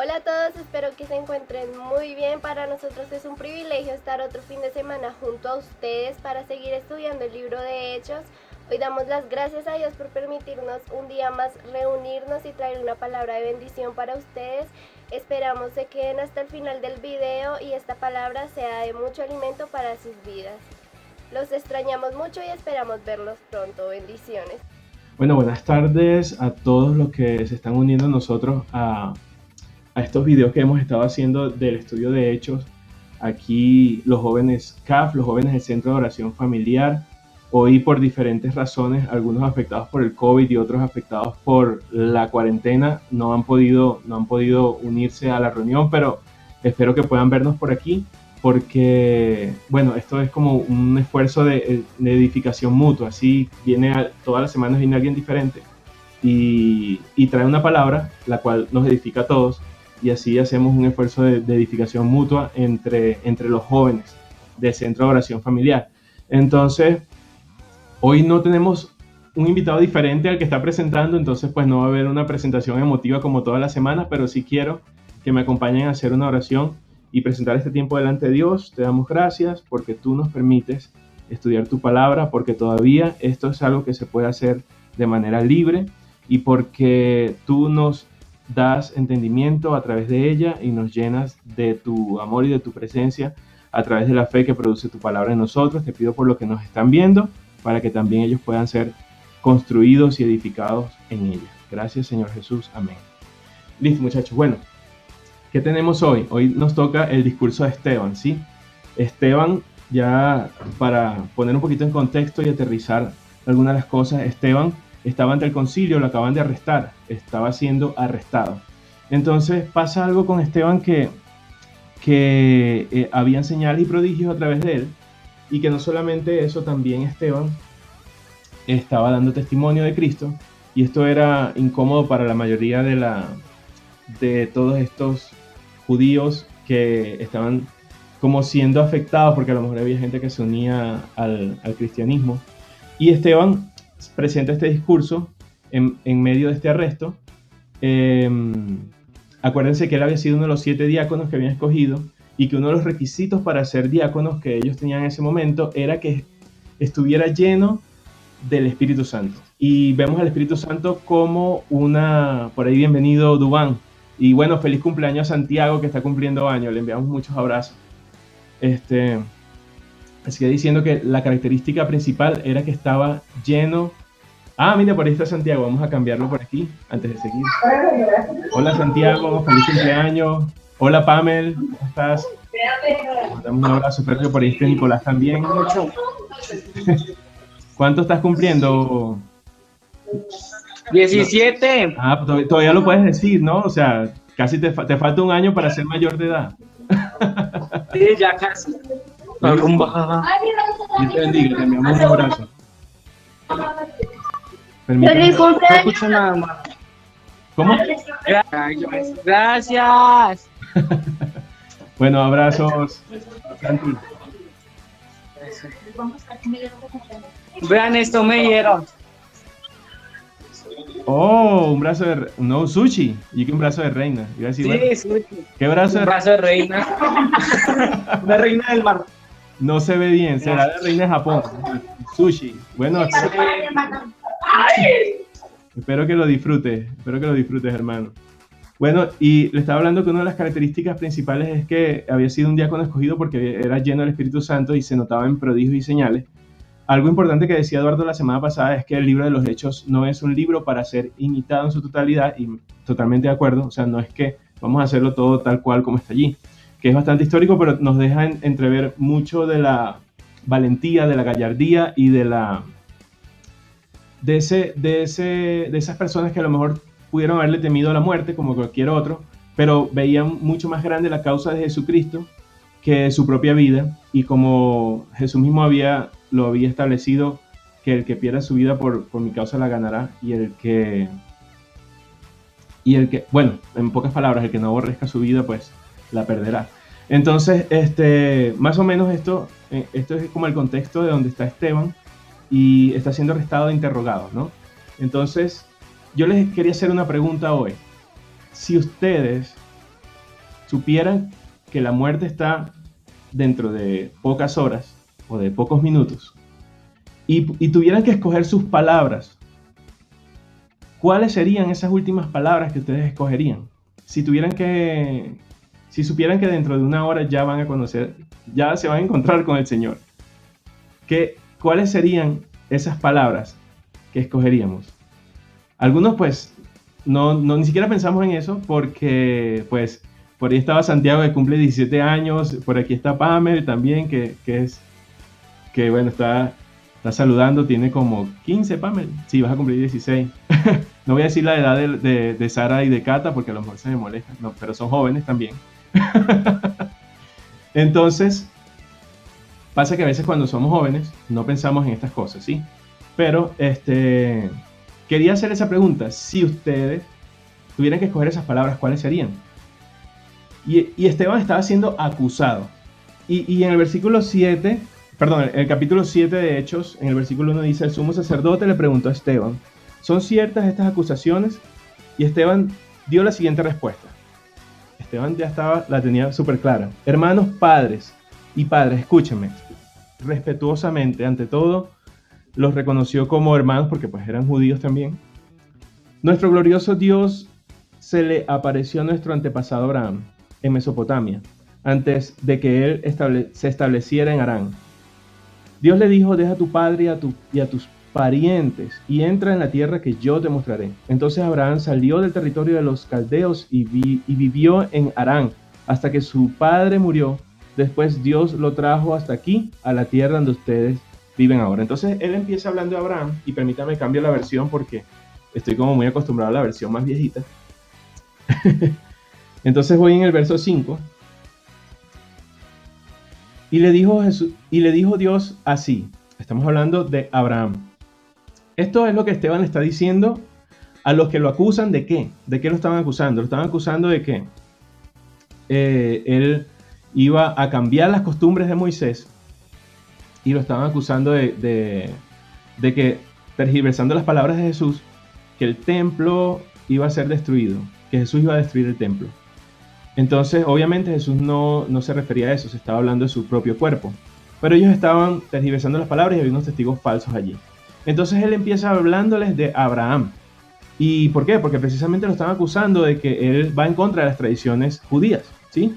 Hola a todos, espero que se encuentren muy bien. Para nosotros es un privilegio estar otro fin de semana junto a ustedes para seguir estudiando el libro de Hechos. Hoy damos las gracias a Dios por permitirnos un día más reunirnos y traer una palabra de bendición para ustedes. Esperamos se queden hasta el final del video y esta palabra sea de mucho alimento para sus vidas. Los extrañamos mucho y esperamos verlos pronto. Bendiciones. Bueno, buenas tardes a todos los que se están uniendo a nosotros a estos videos que hemos estado haciendo del estudio de Hechos. Aquí los jóvenes CAF, los jóvenes del Centro de Oración Familiar, hoy por diferentes razones, algunos afectados por el COVID y otros afectados por la cuarentena, no han podido unirse a la reunión, pero espero que puedan vernos por aquí, porque, bueno, esto es como un esfuerzo de edificación mutua, así todas las semanas viene alguien diferente y trae una palabra, la cual nos edifica a todos, y así hacemos un esfuerzo de edificación mutua entre los jóvenes del Centro de Oración Familiar. Entonces, hoy no tenemos un invitado diferente al que está presentando, entonces pues no va a haber una presentación emotiva como toda la semana, pero sí quiero que me acompañen a hacer una oración y presentar este tiempo delante de Dios. Te damos gracias porque tú nos permites estudiar tu palabra, porque todavía esto es algo que se puede hacer de manera libre y porque tú nos das entendimiento a través de ella y nos llenas de tu amor y de tu presencia a través de la fe que produce tu palabra en nosotros. Te pido por lo que nos están viendo, para que también ellos puedan ser construidos y edificados en ella. Gracias, Señor Jesús. Amén. Listo, muchachos. Bueno, ¿qué tenemos hoy? Hoy nos toca el discurso de Esteban, ¿sí? Esteban, ya para poner un poquito en contexto y aterrizar algunas de las cosas, Esteban estaba ante el concilio, lo acaban de arrestar, estaba siendo arrestado. Entonces pasa algo con Esteban que habían señales y prodigios a través de él, y que no solamente eso, también Esteban estaba dando testimonio de Cristo, y esto era incómodo para la mayoría de todos estos judíos que estaban como siendo afectados, porque a lo mejor había gente que se unía al cristianismo. Y Esteban presenta este discurso en medio de este arresto. Acuérdense que él había sido uno de los 7 diáconos que habían escogido, y que uno de los requisitos para ser diáconos que ellos tenían en ese momento era que estuviera lleno del Espíritu Santo. Y vemos al Espíritu Santo como por ahí bienvenido Dubán. Y bueno, feliz cumpleaños a Santiago, que está cumpliendo años, le enviamos muchos abrazos. Así que diciendo que la característica principal era que estaba lleno. Mira, por ahí está Santiago, vamos a cambiarlo por aquí antes de seguir. Hola Santiago, feliz cumpleaños. Hola Pamel, ¿cómo estás? Mandamos un abrazo, espero que por ahí esté Nicolás también. ¿Cuánto estás cumpliendo? 17. Todavía lo puedes decir, ¿no? O sea, casi te falta un año para ser mayor de edad. Sí, ya casi. Dios te bendiga, te enviamos un abrazo. ¡Feliz No cumpleaños! escucho nada más. ¿Cómo? Gracias. Bueno, abrazos. Santi. Vean esto, me dieron. Oh, un brazo de... No, sushi. Y que un brazo de reina. Iba a decir, Sí, bueno, sushi. ¿qué brazo Un de... brazo de reina. Una reina del mar. No se ve bien, será de reina de Japón. Sushi. Bueno, espero que lo disfrutes, hermano. Bueno, y le estaba hablando que una de las características principales es que había sido un diácono escogido porque era lleno del Espíritu Santo y se notaba en prodigios y señales. Algo importante que decía Eduardo la semana pasada es que el libro de los Hechos no es un libro para ser imitado en su totalidad, y totalmente de acuerdo, o sea, no es que vamos a hacerlo todo tal cual como está allí, que es bastante histórico, pero nos deja entrever mucho de la valentía, de la gallardía y de esas personas que a lo mejor pudieron haberle temido a la muerte como cualquier otro, pero veían mucho más grande la causa de Jesucristo que su propia vida, y como Jesús mismo lo había establecido, que el que pierda su vida por mi causa la ganará, y el que, bueno, en pocas palabras, el que no aborrezca su vida, pues la perderá. Entonces, más o menos esto es como el contexto de donde está Esteban, y está siendo arrestado e interrogado, ¿no? Entonces, yo les quería hacer una pregunta hoy. Si ustedes supieran que la muerte está dentro de pocas horas o de pocos minutos y tuvieran que escoger sus palabras, ¿cuáles serían esas últimas palabras que ustedes escogerían? Si supieran que dentro de una hora ya van a conocer, ya se van a encontrar con el Señor, ¿cuáles serían esas palabras que escogeríamos? Algunos pues ni siquiera pensamos en eso porque pues por ahí estaba Santiago que cumple 17 años, por aquí está Pamela también que bueno, está saludando, tiene como 15 Pamela, sí, vas a cumplir 16. No voy a decir la edad de Sara y de Cata porque a lo mejor se me molesta, no, pero son jóvenes también. Entonces, pasa que a veces cuando somos jóvenes no pensamos en estas cosas, ¿sí? Pero quería hacer esa pregunta, si ustedes tuvieran que escoger esas palabras, ¿cuáles serían? Y Esteban estaba siendo acusado. Y en el versículo 7, perdón, en el capítulo 7 de Hechos, en el versículo 1 dice, el sumo sacerdote le preguntó a Esteban, ¿son ciertas estas acusaciones? Y Esteban dio la siguiente respuesta. Esteban ya la tenía súper clara. Hermanos, padres y padres, escúchenme. Respetuosamente, ante todo, los reconoció como hermanos porque pues eran judíos también. Nuestro glorioso Dios se le apareció a nuestro antepasado Abraham en Mesopotamia, antes de que él se estableciera en Harán. Dios le dijo, deja a tu padre y a tus parientes y entra en la tierra que yo te mostraré. Entonces Abraham salió del territorio de los caldeos y vivió en Harán hasta que su padre murió. Después Dios lo trajo hasta aquí, a la tierra donde ustedes viven ahora. Entonces él empieza hablando de Abraham, y permítame cambio la versión porque estoy como muy acostumbrado a la versión más viejita. Entonces voy en el verso 5. Y le dijo Dios así. Estamos hablando de Abraham. Esto es lo que Esteban está diciendo a los que lo acusan de qué. ¿De qué lo estaban acusando? Lo estaban acusando de que él iba a cambiar las costumbres de Moisés, y lo estaban acusando de que, tergiversando las palabras de Jesús, que el templo iba a ser destruido, que Jesús iba a destruir el templo. Entonces, obviamente Jesús no se refería a eso, se estaba hablando de su propio cuerpo. Pero ellos estaban tergiversando las palabras y había unos testigos falsos allí. Entonces él empieza hablándoles de Abraham. ¿Y por qué? Porque precisamente lo están acusando de que él va en contra de las tradiciones judías, ¿sí?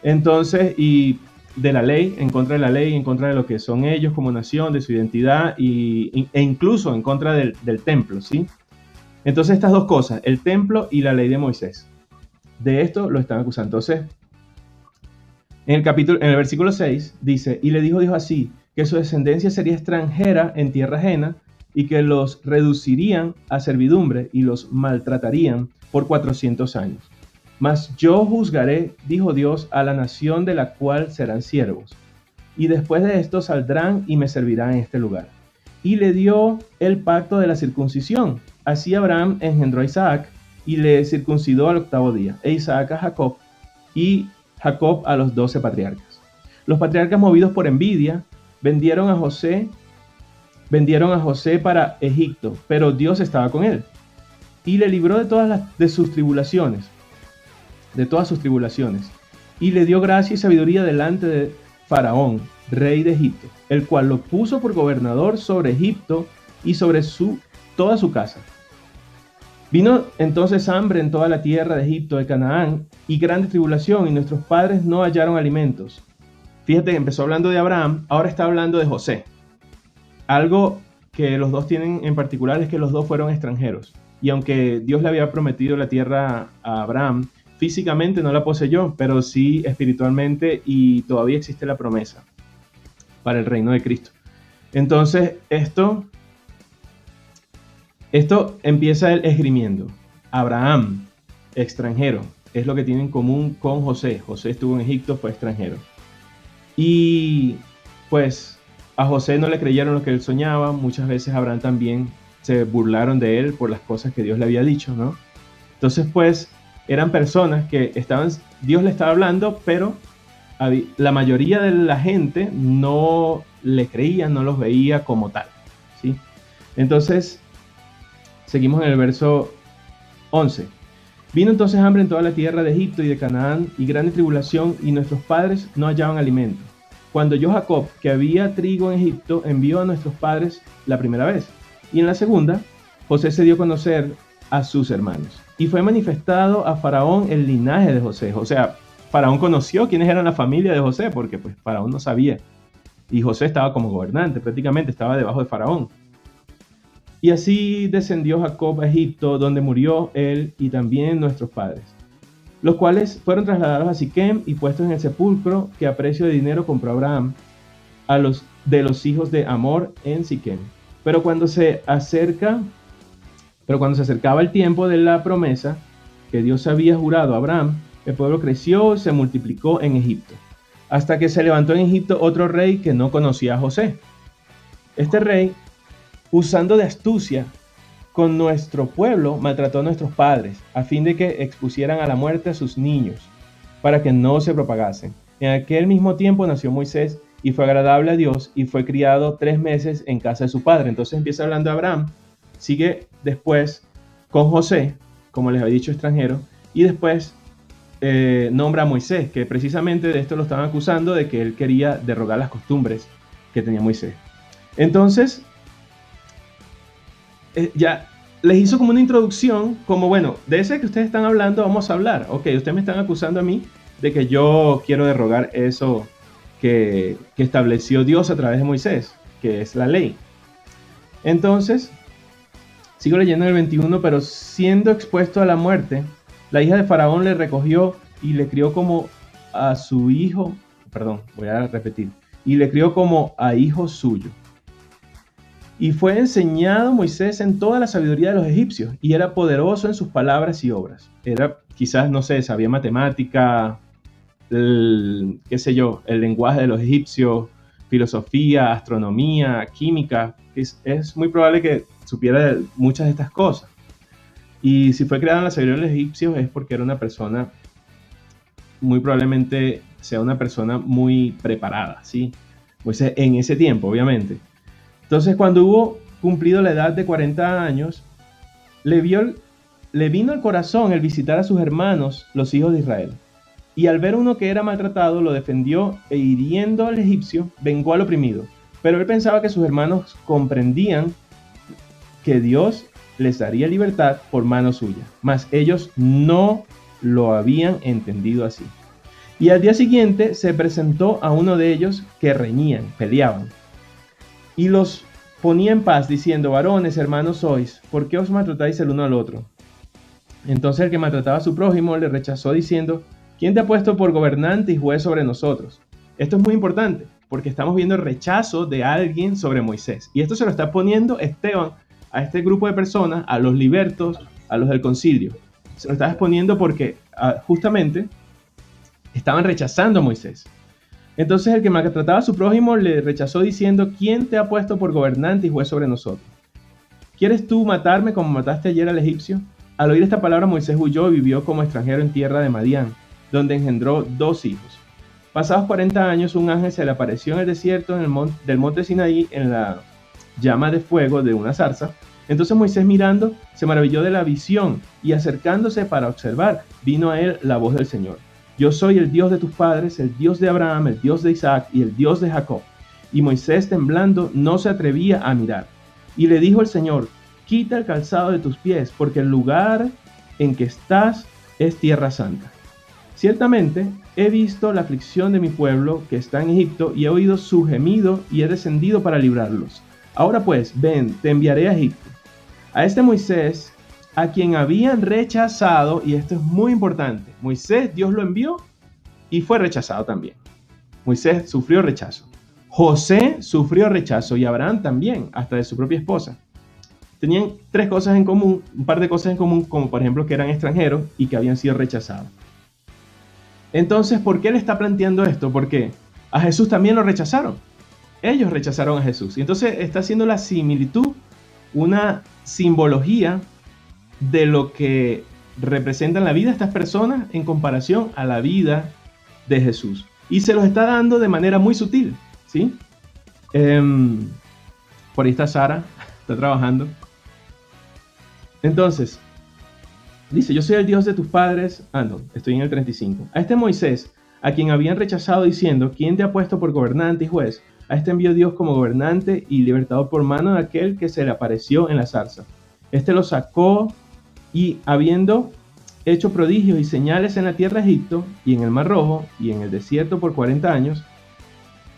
Entonces, y de la ley, en contra de la ley, en contra de lo que son ellos como nación, de su identidad, e incluso en contra del templo, ¿sí? Entonces estas dos cosas, el templo y la ley de Moisés. De esto lo están acusando. Entonces, en el versículo 6 dice, y le dijo Dios así, que su descendencia sería extranjera en tierra ajena y que los reducirían a servidumbre y los maltratarían por 400 años. Mas yo juzgaré, dijo Dios, a la nación de la cual serán siervos. Y después de esto saldrán y me servirán en este lugar. Y le dio el pacto de la circuncisión. Así Abraham engendró a Isaac y le circuncidó al 8º día. E Isaac a Jacob y Jacob a los 12 patriarcas. Los patriarcas, movidos por envidia, vendieron a José para Egipto, pero Dios estaba con él y le libró de todas sus tribulaciones, y le dio gracia y sabiduría delante de Faraón, rey de Egipto, el cual lo puso por gobernador sobre Egipto y sobre toda su casa. Vino entonces hambre en toda la tierra de Egipto, de Canaán, y grande tribulación, y nuestros padres no hallaron alimentos. Fíjate, empezó hablando de Abraham, ahora está hablando de José. Algo que los dos tienen en particular es que los dos fueron extranjeros. Y aunque Dios le había prometido la tierra a Abraham, físicamente no la poseyó, pero sí espiritualmente, y todavía existe la promesa para el reino de Cristo. Entonces, esto empieza el esgrimiendo. Abraham, extranjero, es lo que tiene en común con José. José estuvo en Egipto, fue extranjero. Y pues a José no le creyeron lo que él soñaba. Muchas veces Abraham también se burlaron de él por las cosas que Dios le había dicho, ¿no? Entonces pues eran personas que Dios le estaba hablando, pero la mayoría de la gente no le creía, no los veía como tal, ¿sí? Entonces seguimos en el verso 11. Vino entonces hambre en toda la tierra de Egipto y de Canaán, y grande tribulación, y nuestros padres no hallaban alimento. Cuando oyó Jacob que había trigo en Egipto, envió a nuestros padres la primera vez. Y en la segunda, José se dio a conocer a sus hermanos. Y fue manifestado a Faraón el linaje de José. O sea, Faraón conoció quiénes eran la familia de José, porque pues Faraón no sabía. Y José estaba como gobernante, prácticamente estaba debajo de Faraón. Y así descendió Jacob a Egipto, donde murió él y también nuestros padres, los cuales fueron trasladados a Siquem y puestos en el sepulcro que a precio de dinero compró Abraham de los hijos de Hamor en Siquem. Pero cuando se acercaba el tiempo de la promesa que Dios había jurado a Abraham, el pueblo creció y se multiplicó en Egipto, hasta que se levantó en Egipto otro rey que no conocía a José. Este rey, usando de astucia con nuestro pueblo, maltrató a nuestros padres, a fin de que expusieran a la muerte a sus niños, para que no se propagasen. En aquel mismo tiempo nació Moisés, y fue agradable a Dios, y fue criado 3 meses en casa de su padre. Entonces empieza hablando de Abraham, sigue después con José, como les había dicho, extranjero, y después nombra a Moisés, que precisamente de esto lo estaban acusando, de que él quería derrogar las costumbres que tenía Moisés. Entonces, ya les hizo como una introducción, como bueno, de ese que ustedes están hablando vamos a hablar. Ok, ustedes me están acusando a mí de que yo quiero derrogar eso que estableció Dios a través de Moisés, que es la ley. Entonces, sigo leyendo el 21, pero siendo expuesto a la muerte, la hija de Faraón le recogió y le crió como a su hijo, voy a repetir, y le crió como a hijo suyo. Y fue enseñado Moisés en toda la sabiduría de los egipcios, y era poderoso en sus palabras y obras. Era, quizás, no sé, sabía matemática, el lenguaje de los egipcios, filosofía, astronomía, química. Es muy probable que supiera muchas de estas cosas. Y si fue creado en la sabiduría de los egipcios es porque era una persona, muy probablemente sea una persona muy preparada, ¿sí? Moisés en ese tiempo, obviamente. Entonces, cuando hubo cumplido la edad de 40 años, le vino al corazón el visitar a sus hermanos, los hijos de Israel. Y al ver uno que era maltratado, lo defendió e hiriendo al egipcio, vengó al oprimido. Pero él pensaba que sus hermanos comprendían que Dios les daría libertad por mano suya, mas ellos no lo habían entendido así. Y al día siguiente se presentó a uno de ellos que reñían, peleaban, y los ponía en paz, diciendo: varones, hermanos sois, ¿por qué os maltratáis el uno al otro? Entonces el que maltrataba a su prójimo le rechazó, diciendo: ¿quién te ha puesto por gobernante y juez sobre nosotros? Esto es muy importante, porque estamos viendo el rechazo de alguien sobre Moisés. Y esto se lo está poniendo Esteban a este grupo de personas, a los libertos, a los del concilio. Se lo está exponiendo porque justamente estaban rechazando a Moisés. Entonces el que maltrataba a su prójimo le rechazó, diciendo: ¿quién te ha puesto por gobernante y juez sobre nosotros? ¿Quieres tú matarme como mataste ayer al egipcio? Al oír esta palabra, Moisés huyó y vivió como extranjero en tierra de Madián, donde engendró 2 hijos. Pasados 40 años, un ángel se le apareció en el desierto del monte Sinaí, en la llama de fuego de una zarza. Entonces Moisés, mirando, se maravilló de la visión, y acercándose para observar, vino a él la voz del Señor: yo soy el Dios de tus padres, el Dios de Abraham, el Dios de Isaac y el Dios de Jacob. Y Moisés, temblando, no se atrevía a mirar. Y le dijo el Señor: quita el calzado de tus pies, porque el lugar en que estás es tierra santa. Ciertamente he visto la aflicción de mi pueblo que está en Egipto, y he oído su gemido, y he descendido para librarlos. Ahora pues, ven, te enviaré a Egipto. A este Moisés, a quien habían rechazado, y esto es muy importante, Moisés, Dios lo envió y fue rechazado también. Moisés sufrió rechazo. José sufrió rechazo, y Abraham también, hasta de su propia esposa. Tenían 3 cosas en común, un par de cosas en común, como por ejemplo que eran extranjeros y que habían sido rechazados. Entonces, ¿por qué le está planteando esto? Porque a Jesús también lo rechazaron. Ellos rechazaron a Jesús. Y entonces está haciendo la similitud, una simbología de lo que representan la vida de estas personas en comparación a la vida de Jesús. Y se los está dando de manera muy sutil, ¿sí? Por ahí está Sara, está trabajando. Entonces, Dice, yo soy el Dios de tus padres. Ah, no, estoy en el 35. A este Moisés, a quien habían rechazado diciendo, ¿quién te ha puesto por gobernante y juez? A este envió Dios como gobernante y libertador por mano de aquel que se le apareció en la zarza. Este lo sacó y habiendo hecho prodigios y señales en la tierra de Egipto y en el Mar Rojo y en el desierto por 40 años,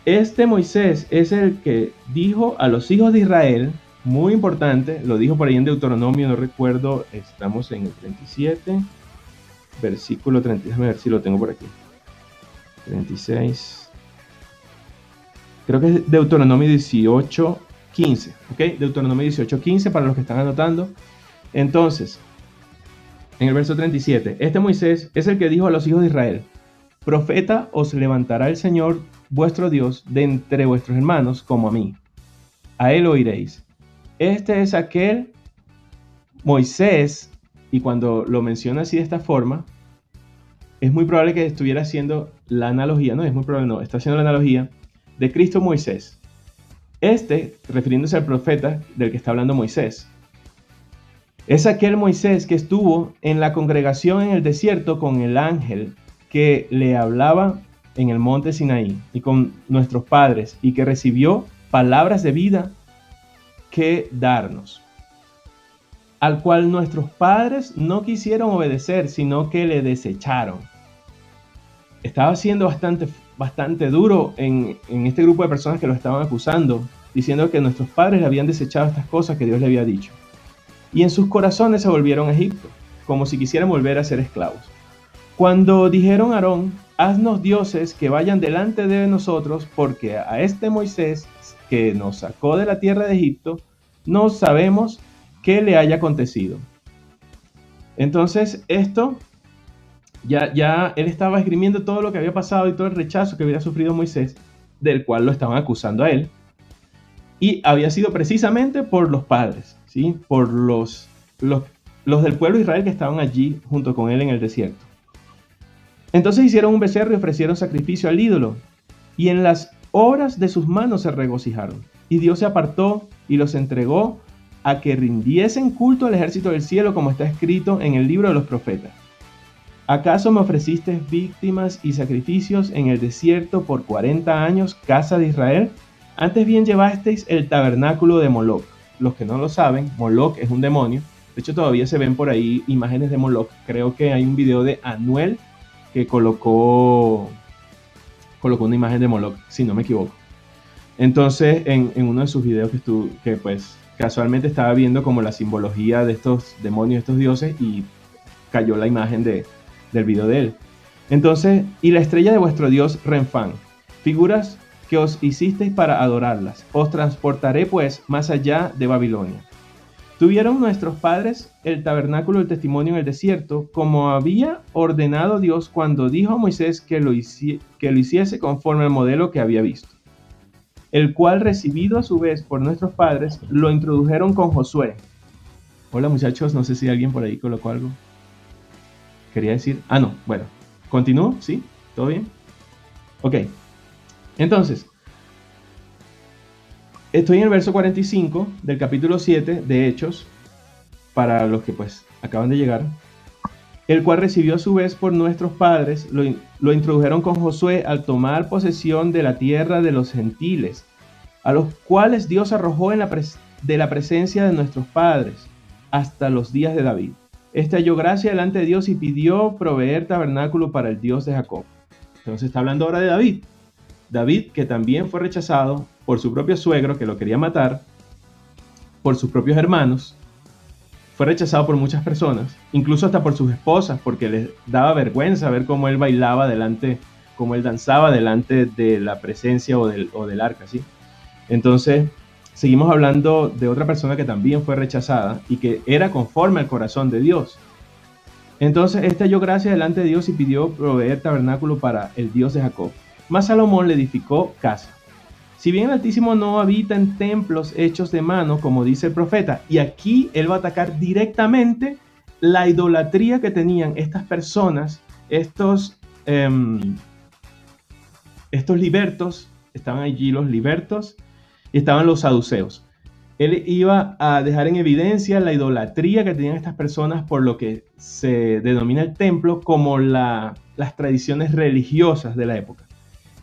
este Moisés es el que dijo a los hijos de Israel, muy importante, lo dijo por ahí en Deuteronomio, no recuerdo, estamos en el 37, versículo 30, déjame ver si lo tengo por aquí. 36, creo que es Deuteronomio 18, 15, ¿ok? Deuteronomio 18, 15 para los que están anotando. Entonces, en el verso 37, este Moisés es el que dijo a los hijos de Israel, profeta os levantará el Señor vuestro Dios de entre vuestros hermanos como a mí. A él oiréis. Este es aquel Moisés, y cuando lo menciona así de esta forma, es muy probable que estuviera haciendo la analogía, no es muy probable, no, está haciendo la analogía de Cristo Moisés. Este, refiriéndose al profeta del que está hablando Moisés, es aquel Moisés que estuvo en la congregación en el desierto con el ángel que le hablaba en el monte Sinaí y con nuestros padres y que recibió palabras de vida que darnos, al cual nuestros padres no quisieron obedecer, sino que le desecharon. Estaba siendo bastante duro en este grupo de personas que lo estaban acusando, diciendo que nuestros padres le habían desechado estas cosas que Dios le había dicho. Y en sus corazones se volvieron a Egipto, como si quisieran volver a ser esclavos. Cuando dijeron a Aarón, haznos dioses que vayan delante de nosotros, porque a este Moisés que nos sacó de la tierra de Egipto, no sabemos qué le haya acontecido. Entonces esto, ya él estaba esgrimiendo todo lo que había pasado y todo el rechazo que había sufrido Moisés, del cual lo estaban acusando a él. Y había sido precisamente por los padres, ¿sí? Por los del pueblo de Israel que estaban allí junto con él en el desierto. Entonces hicieron un becerro y ofrecieron sacrificio al ídolo, y en las obras de sus manos se regocijaron. Y Dios se apartó y los entregó a que rindiesen culto al ejército del cielo, como está escrito en el libro de los profetas. ¿Acaso me ofreciste víctimas y sacrificios en el desierto por 40 años, casa de Israel? Antes bien llevasteis el tabernáculo de Moloc. Los que no lo saben, Moloc es un demonio. De hecho, todavía se ven por ahí imágenes de Moloc. Creo que hay un video de Anuel que colocó una imagen de Moloc, si no me equivoco. Entonces, en uno de sus videos que pues casualmente estaba viendo como la simbología de estos demonios, estos dioses, y cayó la imagen del video de él. Entonces, y la estrella de vuestro Dios Renfán, figuras que os hicisteis para adorarlas. Os transportaré pues más allá de Babilonia. Tuvieron nuestros padres el tabernáculo del testimonio en el desierto, como había ordenado Dios cuando dijo a Moisés que lo hiciese conforme al modelo que había visto, el cual, recibido a su vez por nuestros padres, lo introdujeron con Josué. Hola muchachos, no sé si alguien por ahí colocó algo. Quería decir, no, bueno, ¿continúo? ¿Sí? ¿Todo bien? Ok. Entonces, estoy en el verso 45 del capítulo 7 de Hechos, para los que pues acaban de llegar, el cual recibió a su vez por nuestros padres, lo introdujeron con Josué al tomar posesión de la tierra de los gentiles, a los cuales Dios arrojó de la presencia de nuestros padres hasta los días de David. Este halló gracia delante de Dios y pidió proveer tabernáculo para el Dios de Jacob. Entonces está hablando ahora de David. David, que también fue rechazado por su propio suegro, que lo quería matar, por sus propios hermanos, fue rechazado por muchas personas, incluso hasta por sus esposas, porque les daba vergüenza ver cómo él bailaba cómo él danzaba delante de la presencia o del arca, ¿sí? Entonces, seguimos hablando de otra persona que también fue rechazada y que era conforme al corazón de Dios. Entonces, este halló gracia delante de Dios y pidió proveer tabernáculo para el Dios de Jacob. Mas Salomón le edificó casa. Si bien el Altísimo no habita en templos hechos de mano, como dice el profeta, y aquí él va a atacar directamente la idolatría que tenían estas personas, estos libertos, estaban allí los libertos y estaban los saduceos. Él iba a dejar en evidencia la idolatría que tenían estas personas por lo que se denomina el templo como las tradiciones religiosas de la época.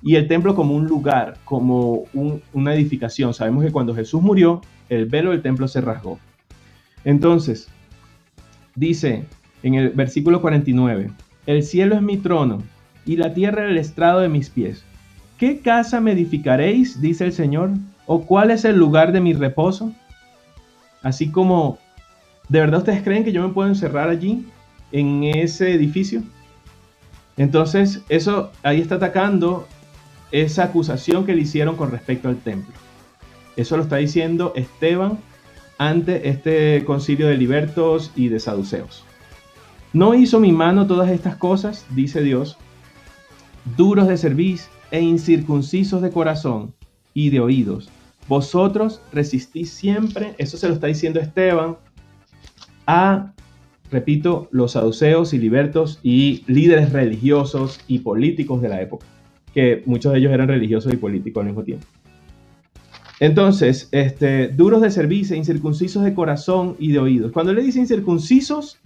Y el templo como un lugar, como una edificación. Sabemos que cuando Jesús murió, el velo del templo se rasgó. Entonces, dice en el versículo 49, el cielo es mi trono y la tierra el estrado de mis pies. ¿Qué casa me edificaréis? Dice el Señor. ¿O cuál es el lugar de mi reposo? Así como, ¿de verdad ustedes creen que yo me puedo encerrar allí, en ese edificio? Entonces, eso ahí está atacando esa acusación que le hicieron con respecto al templo. Eso lo está diciendo Esteban ante este concilio de libertos y de saduceos. ¿No hizo mi mano todas estas cosas? Dice Dios. Duros de cerviz e incircuncisos de corazón y de oídos. Vosotros resistís siempre, eso se lo está diciendo Esteban, a, repito, los saduceos y libertos y líderes religiosos y políticos de la época, que muchos de ellos eran religiosos y políticos al mismo tiempo. Entonces, duros de cerviz e incircuncisos de corazón y de oídos. Cuando le dice incircuncisos,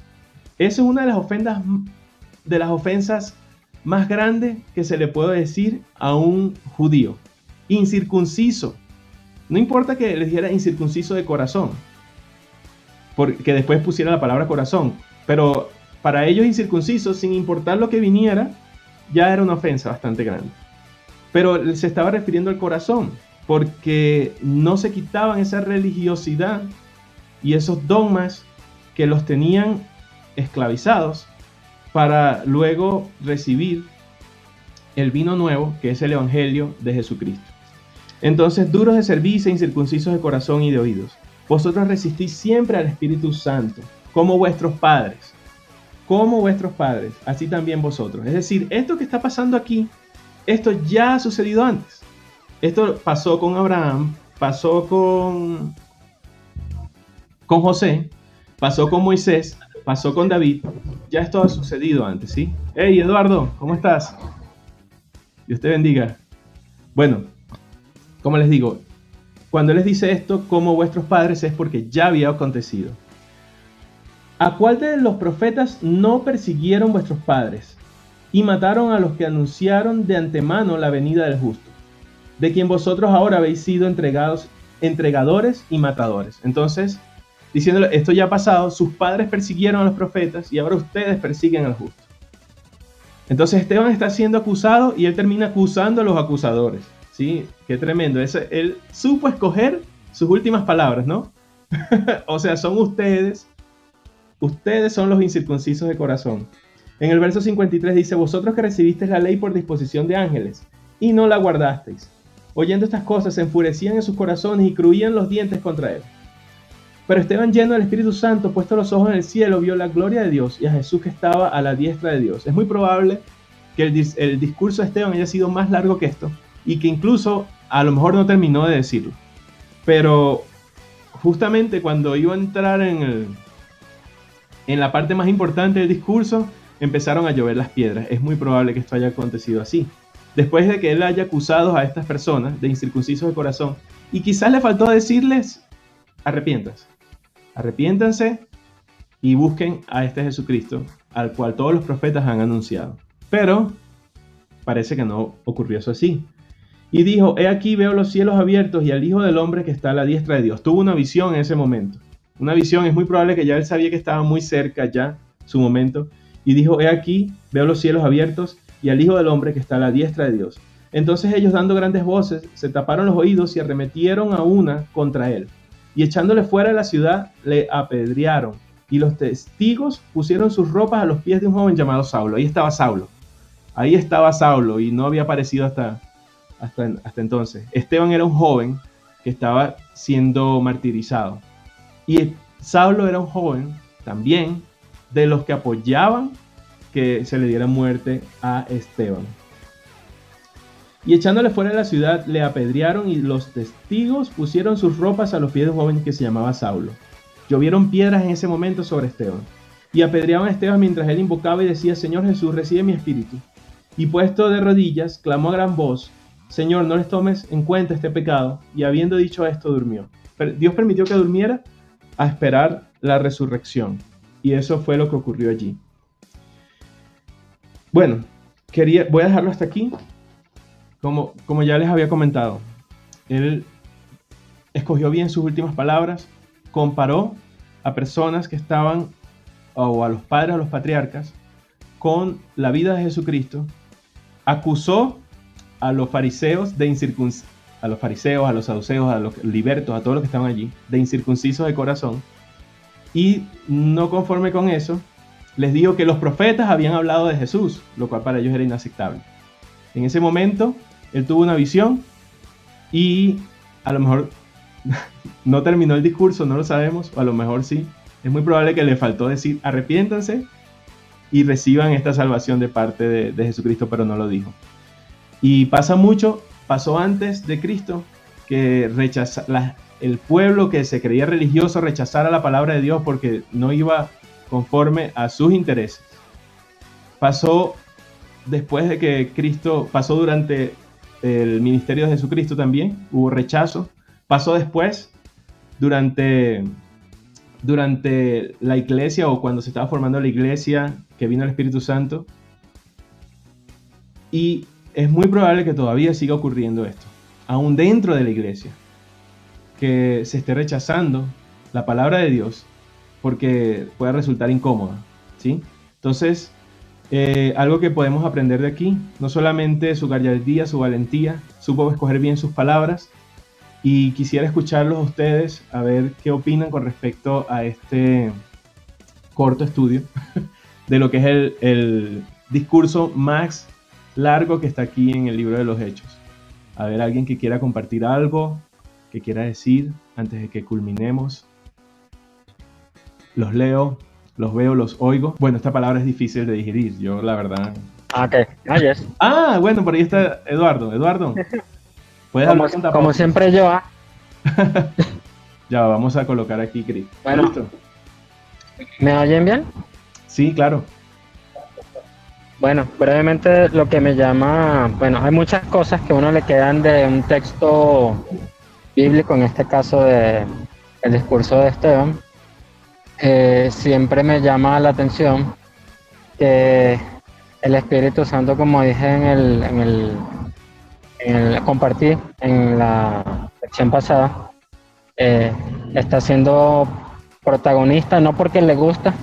eso es una de las ofensas más grandes que se le puede decir a un judío. Incircunciso. No importa que le dijera incircunciso de corazón, porque después pusiera la palabra corazón, pero para ellos incircuncisos, sin importar lo que viniera, ya era una ofensa bastante grande. Pero se estaba refiriendo al corazón, porque no se quitaban esa religiosidad y esos dogmas que los tenían esclavizados para luego recibir el vino nuevo, que es el Evangelio de Jesucristo. Entonces, duros de cerviz e incircuncisos de corazón y de oídos, vosotros resistís siempre al Espíritu Santo, como vuestros padres, así también vosotros. Es decir, esto que está pasando aquí, esto ya ha sucedido antes. Esto pasó con Abraham, pasó con José, pasó con Moisés, pasó con David. Ya esto ha sucedido antes, ¿sí? Hey, Eduardo, ¿cómo estás? Dios te bendiga. Bueno, como les digo, cuando les dice esto, como vuestros padres, es porque ya había acontecido. ¿A cuál de los profetas no persiguieron vuestros padres y mataron a los que anunciaron de antemano la venida del justo, de quien vosotros ahora habéis sido entregadores y matadores? Entonces, diciéndole, esto ya ha pasado, sus padres persiguieron a los profetas y ahora ustedes persiguen al justo. Entonces Esteban está siendo acusado y él termina acusando a los acusadores. ¿Sí? Qué tremendo. Él supo escoger sus últimas palabras, ¿no? O sea, son ustedes son los incircuncisos de corazón. En el verso 53 dice, vosotros que recibisteis la ley por disposición de ángeles y no la guardasteis. Oyendo estas cosas se enfurecían en sus corazones y crujían los dientes contra él. Pero Esteban, lleno del Espíritu Santo, puesto los ojos en el cielo, vio la gloria de Dios y a Jesús que estaba a la diestra de Dios. Es muy probable que el discurso de Esteban haya sido más largo que esto y que incluso a lo mejor no terminó de decirlo. Pero justamente cuando iba a entrar en la parte más importante del discurso, empezaron a llover las piedras. Es muy probable que esto haya acontecido así. Después de que él haya acusado a estas personas de incircuncisos de corazón, y quizás le faltó decirles, arrepiéntanse y busquen a este Jesucristo, al cual todos los profetas han anunciado. Pero parece que no ocurrió eso así. Y dijo, he aquí veo los cielos abiertos y al Hijo del Hombre que está a la diestra de Dios. Tuvo una visión en ese momento. Una visión, es muy probable que ya él sabía que estaba muy cerca ya su momento. Y dijo, he aquí veo los cielos abiertos y al Hijo del Hombre que está a la diestra de Dios. Entonces ellos, dando grandes voces, se taparon los oídos y arremetieron a una contra él. Y echándole fuera de la ciudad, le apedrearon. Y los testigos pusieron sus ropas a los pies de un joven llamado Saulo. Ahí estaba Saulo y no había aparecido hasta entonces. Esteban era un joven que estaba siendo martirizado. Y Saulo era un joven también de los que apoyaban que se le diera muerte a Esteban. Y echándole fuera de la ciudad, le apedrearon y los testigos pusieron sus ropas a los pies de un joven que se llamaba Saulo. Llovieron piedras en ese momento sobre Esteban. Y apedreaban a Esteban mientras él invocaba y decía, Señor Jesús, recibe mi espíritu. Y puesto de rodillas, clamó a gran voz, Señor, no les tomes en cuenta este pecado. Y habiendo dicho esto, durmió. Dios permitió que durmiera a esperar la resurrección. Y eso fue lo que ocurrió allí. Bueno, voy a dejarlo hasta aquí. Como ya les había comentado, él escogió bien sus últimas palabras, comparó a personas que estaban, o a los padres, a los patriarcas, con la vida de Jesucristo, acusó a los fariseos a los fariseos, a los saduceos, a los libertos, a todos los que estaban allí, de incircuncisos de corazón, y no conforme con eso, les dijo que los profetas habían hablado de Jesús, lo cual para ellos era inaceptable. En ese momento, él tuvo una visión y a lo mejor no terminó el discurso, no lo sabemos, o a lo mejor sí. Es muy probable que le faltó decir arrepiéntanse y reciban esta salvación de parte de Jesucristo, pero no lo dijo. Y pasó antes de Cristo, que el pueblo que se creía religioso rechazara la palabra de Dios porque no iba conforme a sus intereses. Pasó después de que Cristo, pasó durante el ministerio de Jesucristo también, hubo rechazo. Pasó después, durante la iglesia, o cuando se estaba formando la iglesia, que vino el Espíritu Santo. Y es muy probable que todavía siga ocurriendo esto, aún dentro de la iglesia, que se esté rechazando la palabra de Dios porque puede resultar incómoda, ¿sí? Entonces, algo que podemos aprender de aquí, no solamente su gallardía, su valentía, supo escoger bien sus palabras, y quisiera escucharlos a ustedes, a ver qué opinan con respecto a este corto estudio de lo que es el discurso más largo que está aquí en el libro de los Hechos. A ver, alguien que quiera compartir algo, que quiera decir antes de que culminemos. Los leo, los veo, los oigo. Bueno, esta palabra es difícil de digerir, yo la verdad. Ok, yes. Bueno, por ahí está Eduardo. Eduardo, ¿puedes Como, hablar con como tapabocas? siempre yo, Ya, vamos a colocar aquí, Cris. Bueno. ¿Listo? ¿me oyen bien? Sí, claro. Bueno, brevemente lo que me llama, bueno, hay muchas cosas que a uno le quedan de un texto bíblico, en este caso de el discurso de Esteban. Siempre me llama la atención que el Espíritu Santo, como dije compartí en la lección pasada, está siendo protagonista, no porque le gusta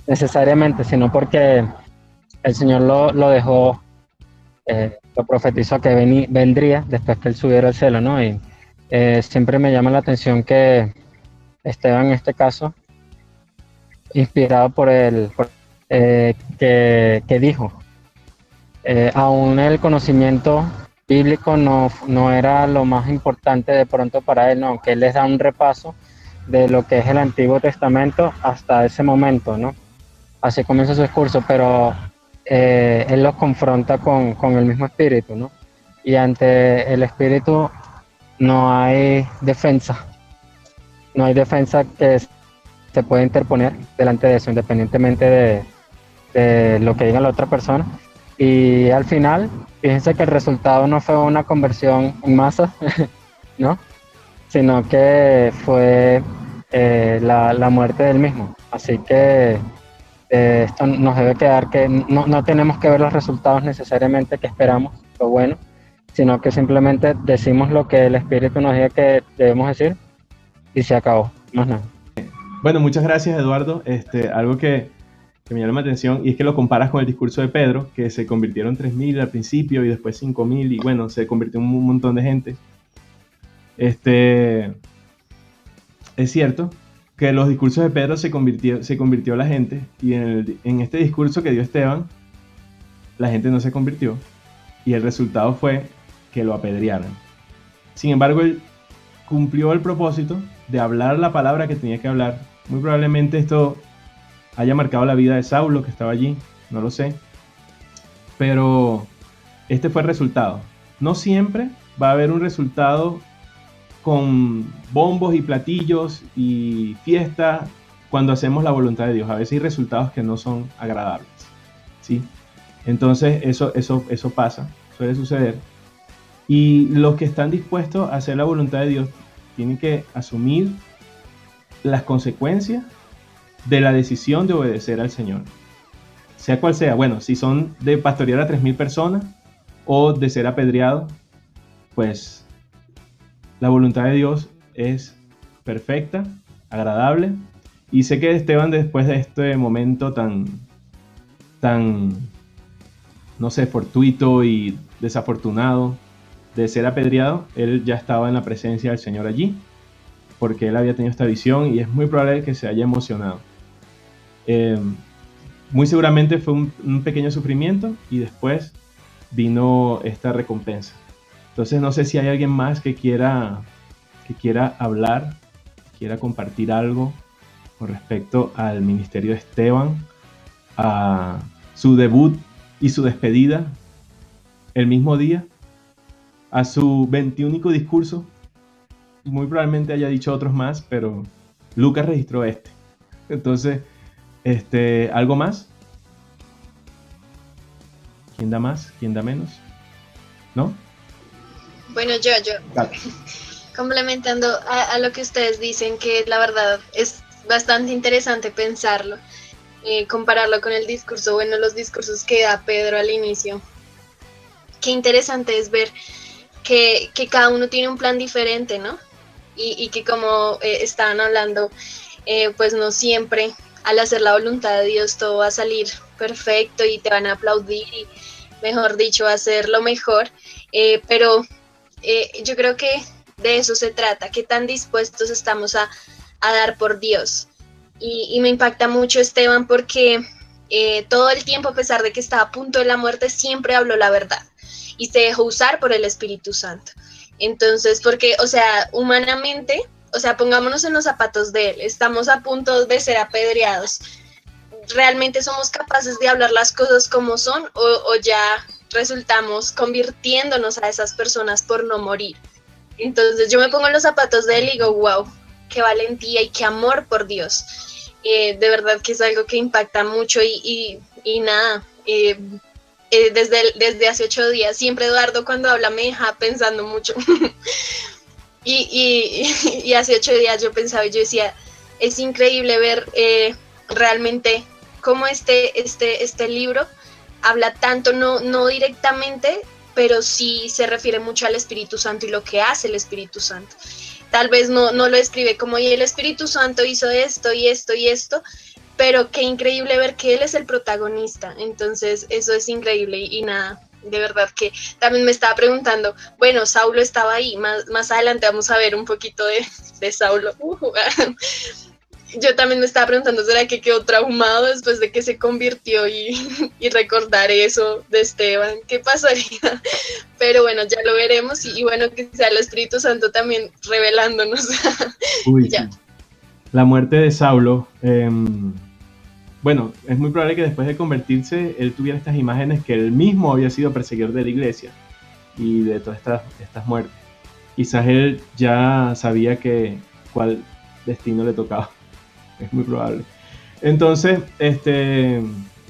necesariamente, sino porque el Señor lo dejó, lo profetizó que vendría después que él subiera al cielo, ¿no? Y siempre me llama la atención que Esteban, en este caso, inspirado por él, que dijo, aún el conocimiento bíblico no era lo más importante de pronto para él, no, que él les da un repaso de lo que es el Antiguo Testamento hasta ese momento, ¿no? Así comienza su discurso, pero él los confronta con el mismo espíritu, ¿no? Y ante el espíritu no hay defensa que se pueda interponer delante de eso, independientemente de lo que diga la otra persona. Y al final, fíjense que el resultado no fue una conversión en masa, ¿no? Sino que fue la muerte del mismo. Así que esto nos debe quedar que no tenemos que ver los resultados necesariamente que esperamos, lo bueno, sino que simplemente decimos lo que el Espíritu nos diga que debemos decir y se acabó, más nada. Bueno, muchas gracias, Eduardo. Algo que me llama la atención, y es que lo comparas con el discurso de Pedro, que se convirtieron 3.000 al principio y después 5.000, y bueno, se convirtió en un montón de gente. Es cierto que los discursos de Pedro se convirtió la gente, y en este discurso que dio Esteban, la gente no se convirtió, y el resultado fue que lo apedrearan. Sin embargo, él cumplió el propósito de hablar la palabra que tenía que hablar. Muy probablemente esto haya marcado la vida de Saulo, que estaba allí, no lo sé, pero este fue el resultado. No siempre va a haber un resultado con bombos y platillos y fiesta cuando hacemos la voluntad de Dios. A veces hay resultados que no son agradables, ¿sí? Entonces eso pasa, suele suceder. Y los que están dispuestos a hacer la voluntad de Dios tienen que asumir las consecuencias de la decisión de obedecer al Señor. Sea cual sea, bueno, si son de pastorear a 3.000 personas o de ser apedreados, pues la voluntad de Dios es perfecta, agradable. Y sé que Esteban, después de este momento tan, no sé, fortuito y desafortunado de ser apedreado, él ya estaba en la presencia del Señor allí, porque él había tenido esta visión y es muy probable que se haya emocionado. Muy seguramente fue un pequeño sufrimiento y después vino esta recompensa. Entonces no sé si hay alguien más que quiera hablar, quiera compartir algo con respecto al ministerio de Esteban, a su debut y su despedida el mismo día, a su 21 discurso. Muy probablemente haya dicho otros más, pero Lucas registró este. Entonces, ¿algo más? ¿Quién da más? ¿Quién da menos? ¿No? Bueno, yo, Dale. complementando a lo que ustedes dicen, que la verdad es bastante interesante pensarlo, compararlo con el discurso, bueno, los discursos que da Pedro al inicio. Qué interesante es ver que cada uno tiene un plan diferente, ¿no? Y que como estaban hablando, pues no siempre al hacer la voluntad de Dios todo va a salir perfecto y te van a aplaudir y, mejor dicho, va a ser lo mejor, pero yo creo que de eso se trata, qué tan dispuestos estamos a dar por Dios. Y me impacta mucho Esteban porque todo el tiempo, a pesar de que estaba a punto de la muerte, siempre habló la verdad y se dejó usar por el Espíritu Santo. Entonces, porque, o sea, humanamente, o sea, pongámonos en los zapatos de él, estamos a punto de ser apedreados. ¿Realmente somos capaces de hablar las cosas como son o ya resultamos convirtiéndonos a esas personas por no morir? Entonces yo me pongo en los zapatos de él y digo, wow, qué valentía y qué amor por Dios. De verdad que es algo que impacta mucho y nada, desde hace 8 días, siempre Eduardo cuando habla me deja pensando mucho. y hace 8 días yo pensaba y yo decía, es increíble ver realmente cómo este libro habla tanto, no directamente, pero sí se refiere mucho al Espíritu Santo y lo que hace el Espíritu Santo. Tal vez no lo escribe como, y el Espíritu Santo hizo esto y esto y esto, pero qué increíble ver que él es el protagonista. Entonces eso es increíble y nada, de verdad que también me estaba preguntando, bueno, Saulo estaba ahí, más adelante vamos a ver un poquito de Saulo. Yo también me estaba preguntando, ¿será que quedó traumado después de que se convirtió y recordar eso de Esteban? ¿Qué pasaría? Pero bueno, ya lo veremos y bueno, que sea el Espíritu Santo también revelándonos. Uy, Ya. sí. La muerte de Saulo, bueno, es muy probable que después de convertirse, él tuviera estas imágenes que él mismo había sido perseguidor de la iglesia y de todas estas muertes. Quizás él ya sabía cuál destino le tocaba. Es muy probable. Entonces,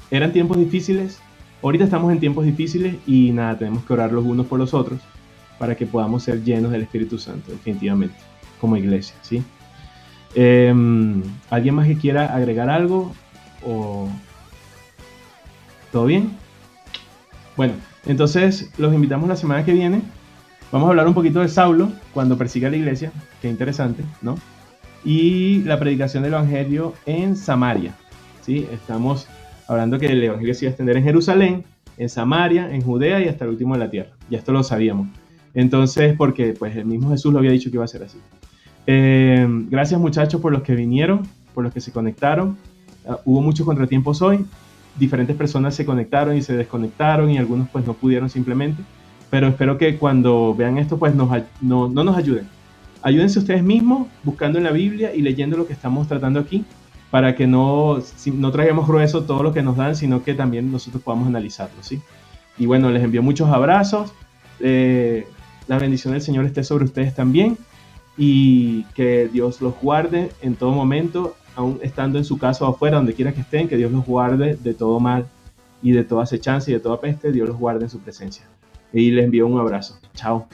eran tiempos difíciles. Ahorita estamos en tiempos difíciles y nada, tenemos que orar los unos por los otros para que podamos ser llenos del Espíritu Santo, definitivamente, como iglesia, ¿sí? ¿Alguien más que quiera agregar algo? ¿O todo bien? Bueno, entonces los invitamos la semana que viene. Vamos a hablar un poquito de Saulo cuando persigue a la iglesia. Qué interesante, ¿no? Y la predicación del Evangelio en Samaria, ¿sí? Estamos hablando que el Evangelio se iba a extender en Jerusalén, en Samaria, en Judea y hasta el último de la tierra. Ya esto lo sabíamos. Entonces, porque pues el mismo Jesús lo había dicho que iba a ser así. Gracias muchachos por los que vinieron, por los que se conectaron. Hubo muchos contratiempos hoy. Diferentes personas se conectaron y se desconectaron y algunos pues no pudieron simplemente. Pero espero que cuando vean esto pues no nos ayuden. Ayúdense ustedes mismos buscando en la Biblia y leyendo lo que estamos tratando aquí para que no traigamos grueso todo lo que nos dan, sino que también nosotros podamos analizarlo, ¿sí? Y bueno, les envío muchos abrazos. La bendición del Señor esté sobre ustedes también y que Dios los guarde en todo momento, aún estando en su casa o afuera, donde quiera que estén, que Dios los guarde de todo mal y de toda acechanza y de toda peste. Dios los guarde en su presencia. Y les envío un abrazo. Chao.